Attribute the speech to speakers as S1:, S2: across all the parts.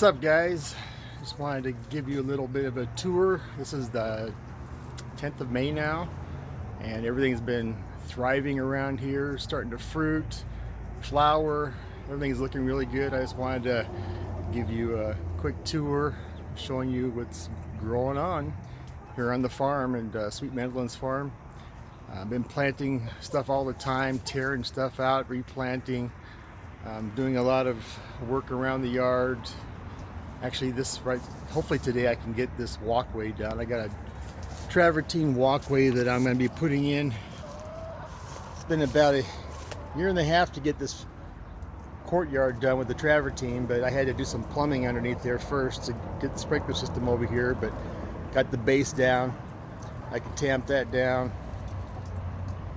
S1: What's up, guys? Just wanted to give you a little bit of a tour. This is the 10th of May now, and everything's been thriving around here, starting to fruit, flower. Everything's looking really good. I just wanted to give you a quick tour showing you what's growing on here on the farm and Sweet Mandolyns farm. I've been planting stuff all the time, tearing stuff out, replanting, doing a lot of work around the yard. Actually, hopefully today I can get this walkway down. I got a travertine walkway that I'm going to be putting in. It's been about a year and a half to get this courtyard done with the travertine, but I had to do some plumbing underneath there first to get the sprinkler system over here, but got the base down. I can tamp that down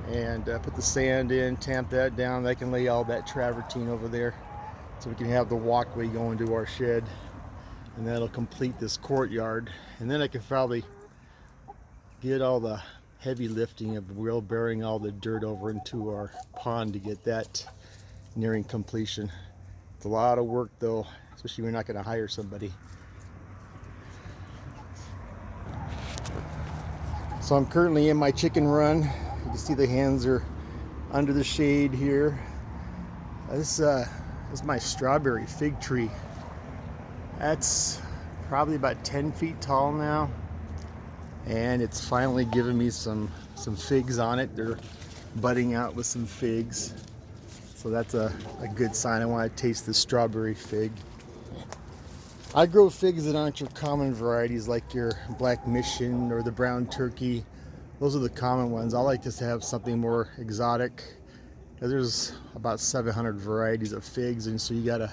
S1: and put the sand in, tamp that down. I can lay all that travertine over there so we can have the walkway going to our shed, and that'll complete this courtyard. And then I can probably get all the heavy lifting of wheelbarrowing all the dirt over into our pond to get that nearing completion. It's a lot of work though, especially when you're not going to hire somebody. So I'm currently in my chicken run. You can see the hens are under the shade here. This is my strawberry fig tree. That's probably about 10 feet tall now, and it's finally given me some figs on it. They're budding out with some figs, so that's a good sign. I want to taste the strawberry fig. I grow figs that aren't your common varieties like your black mission or the brown turkey. Those are the common ones. I like just to have something more exotic. There's about 700 varieties of figs, and so you gotta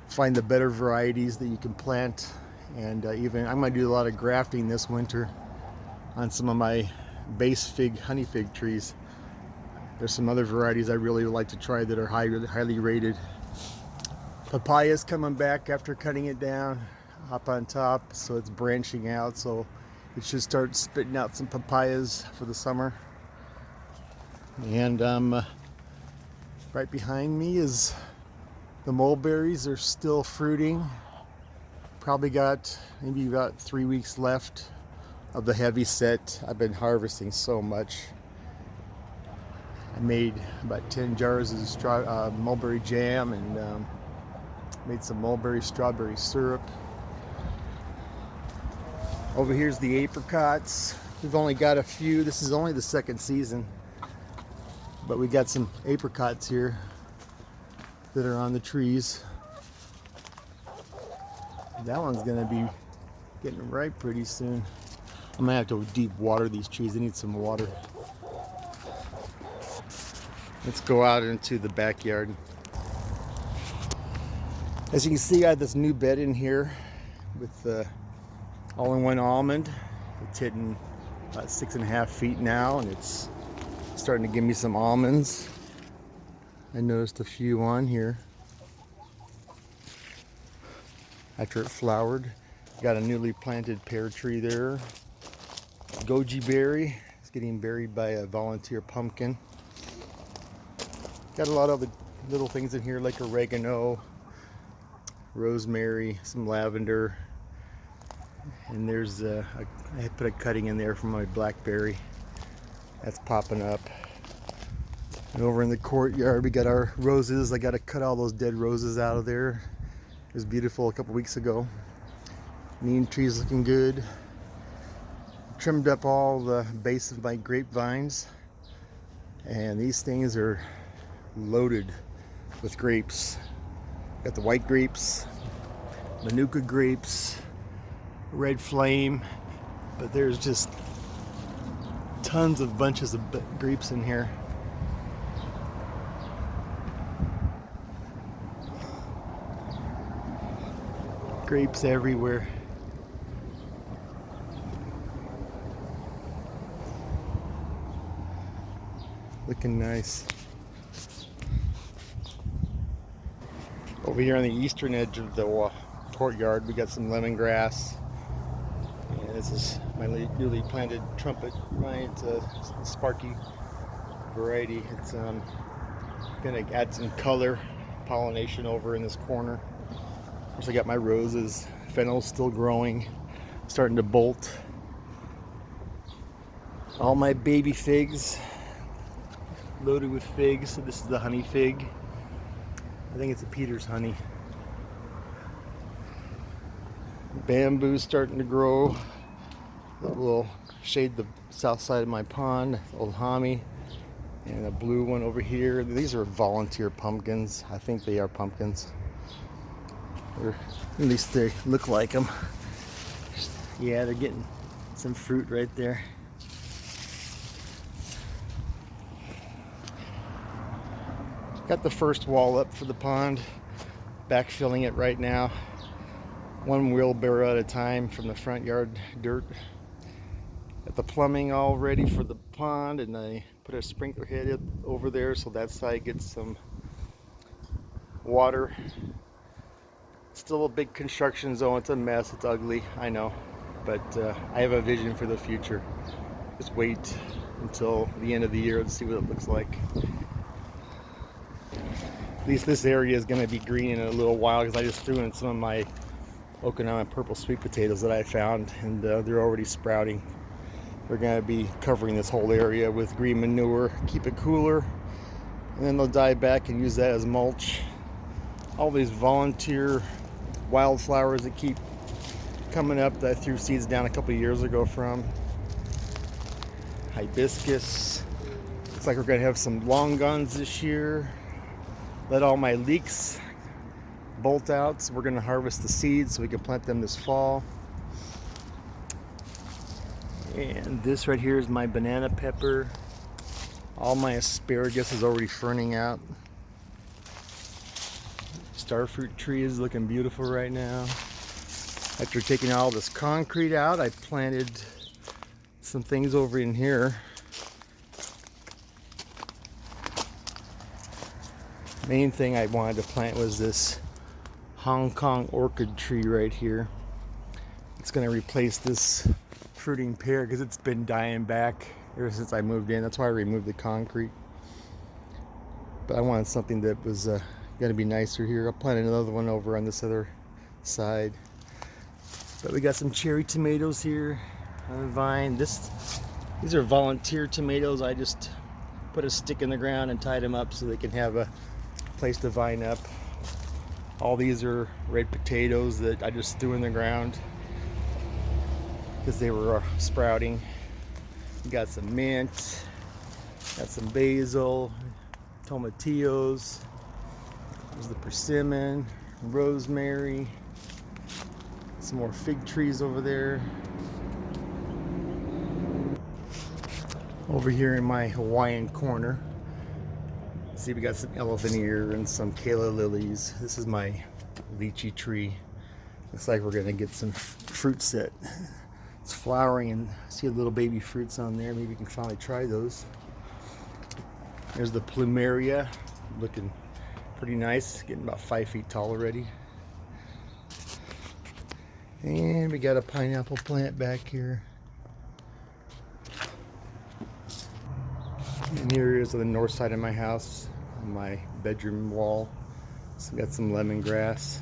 S1: find the better varieties that you can plant. And even I'm going to do a lot of grafting this winter on some of my base fig, honey fig trees. There's some other varieties I really would like to try that are highly rated. Papaya's coming back after cutting it down up on top, so it's branching out, so it should start spitting out some papayas for the summer. And right behind me is the mulberries. Are still fruiting. Probably got maybe about 3 weeks left of the heavy set. I've been harvesting so much. I made about 10 jars of mulberry jam and made some mulberry strawberry syrup. Over here's the apricots. We've only got a few. This is only the second season, but we got some apricots here that are on the trees. That one's gonna be getting ripe pretty soon. I'm gonna have to deep water these trees. They need some water. Let's go out into the backyard. As you can see, I have this new bed in here with all-in-one almond. It's hitting about 6.5 feet now, and it's starting to give me some almonds. I noticed a few on here after it flowered. Got a newly planted pear tree there. Goji berry is getting buried by a volunteer pumpkin. Got a lot of other little things in here like oregano, rosemary, some lavender, and there's I put a cutting in there from my blackberry. That's popping up. And over in the courtyard we got our roses. I got to cut all those dead roses out of there. It was beautiful a couple weeks ago. Neem tree's looking good. Trimmed up all the base of my grapevines, and these things are loaded with grapes. Got the white grapes, Manuka grapes, red flame, but there's just tons of bunches of grapes in here. Grapes everywhere. Looking nice. Over here on the eastern edge of the courtyard, we got some lemongrass. And this is my newly planted trumpet vine. It's a sparky variety. It's gonna add some color, pollination over in this corner. Of course, I got my roses. Fennel's still growing, starting to bolt. All my baby figs, loaded with figs. So this is the honey fig. I think it's a Peter's honey. Bamboo's starting to grow. That will shade the south side of my pond. Old Hami. And a blue one over here. These are volunteer pumpkins. I think they are pumpkins. Or at least they look like them. Yeah, they're getting some fruit right there. Got the first wall up for the pond. Backfilling it right now. One wheelbarrow at a time from the front yard dirt. Got the plumbing all ready for the pond, and I put a sprinkler head over there so that side gets some water. Still a big construction zone. It's a mess. It's ugly, I know, but I have a vision for the future. Just wait until the end of the year to see what it looks like. At least this area is going to be green in a little while, because I just threw in some of my Okinawan purple sweet potatoes that I found, and they're already sprouting. We're going to be covering this whole area with green manure, keep it cooler, and then they'll die back and use that as mulch. All these volunteer wildflowers that keep coming up that I threw seeds down a couple of years ago from. Hibiscus. Looks like we're going to have some long guns this year. Let all my leeks bolt out, so we're going to harvest the seeds so we can plant them this fall. And this right here is my banana pepper. All my asparagus is already ferning out. Starfruit tree is looking beautiful right now. After taking all this concrete out, I planted some things over in here. Main thing I wanted to plant was this Hong Kong orchid tree right here. It's going to replace this fruiting pear because it's been dying back ever since I moved in. That's why I removed the concrete. But I wanted something that was going to be nicer here. I'll plant another one over on this other side. But we got some cherry tomatoes here on the vine. These are volunteer tomatoes. I just put a stick in the ground and tied them up so they can have a place to vine up. All these are red potatoes that I just threw in the ground because they were sprouting. We got some mint, got some basil, tomatillos. There's the persimmon, rosemary, some more fig trees over there. Over here in my Hawaiian corner, see, we got some elephant ear and some calla lilies. This is my lychee tree. Looks like we're gonna get some fruit set. It's flowering, and see the little baby fruits on there. Maybe we can finally try those. There's the plumeria, looking pretty nice, getting about 5 feet tall already. And we got a pineapple plant back here. And here is on the north side of my house, on my bedroom wall. So we got some lemongrass.